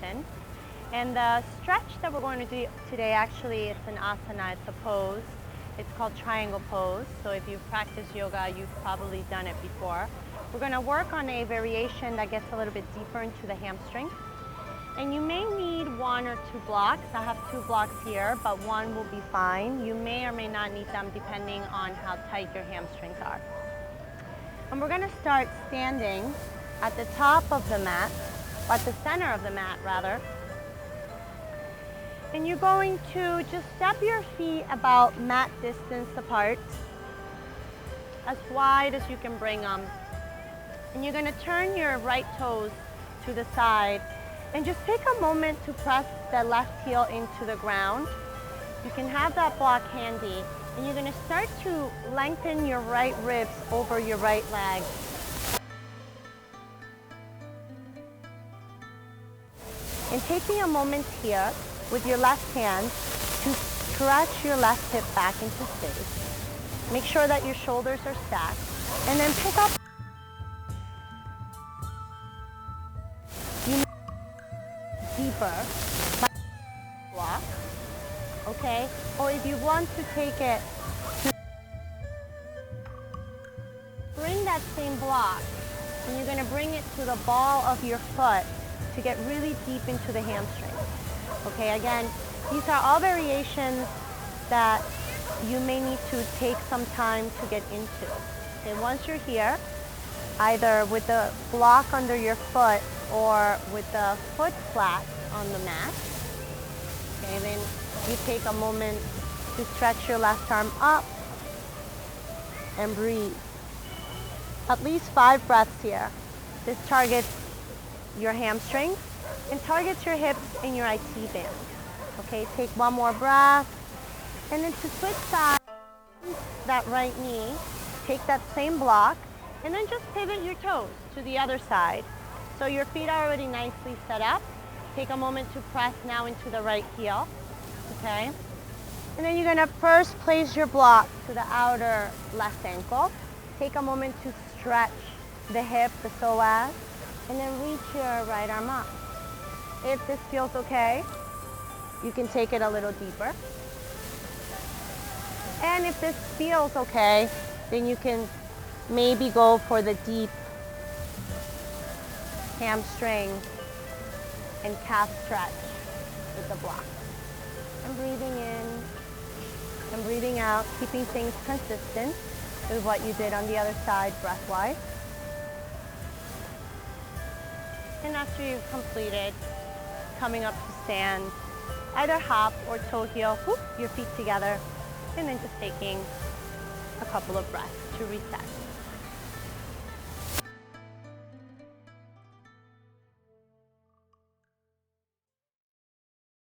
strengthen. And the stretch that we're going to do today, actually, it's an asana, it's a pose. It's called triangle pose. So if you've practiced yoga, you've probably done it before. We're going to work on a variation that gets a little bit deeper into the hamstring. And you may need 1 or 2 blocks. I have 2 blocks here, but 1 will be fine. You may or may not need them depending on how tight your hamstrings are. And we're going to start standing at the top of the mat, or at the center of the mat rather. And you're going to just step your feet about mat distance apart, as wide as you can bring them. And you're going to turn your right toes to the side and just take a moment to press the left heel into the ground. You can have that block handy, and you're going to start to lengthen your right ribs over your right leg. And taking a moment here with your left hand to stretch your left hip back into space. Make sure that your shoulders are stacked, and then pick up. You deeper block, okay? Or if you want to take it, bring that same block, and you're going to bring it to the ball of your foot to get really deep into the hamstring. Okay, again, these are all variations that you may need to take some time to get into. Okay, once you're here, either with the block under your foot or with the foot flat on the mat, okay, then you take a moment to stretch your left arm up and breathe. At least 5 breaths here. This targets your hamstrings and targets your hips and your IT band. Okay, take 1 more breath, and then to switch sides, that right knee, take that same block, and then just pivot your toes to the other side. So your feet are already nicely set up. Take a moment to press now into the right heel, okay? And then you're gonna first place your block to the outer left ankle. Take a moment to stretch the hip, the psoas, and then reach your right arm up. If this feels okay, you can take it a little deeper. And if this feels okay, then you can maybe go for the deep hamstring and calf stretch with the block. And breathing in and breathing out, keeping things consistent with what you did on the other side breath-wise. And after you've completed, coming up to stand, either hop or toe heel, whoop, your feet together, and then just taking a couple of breaths to reset.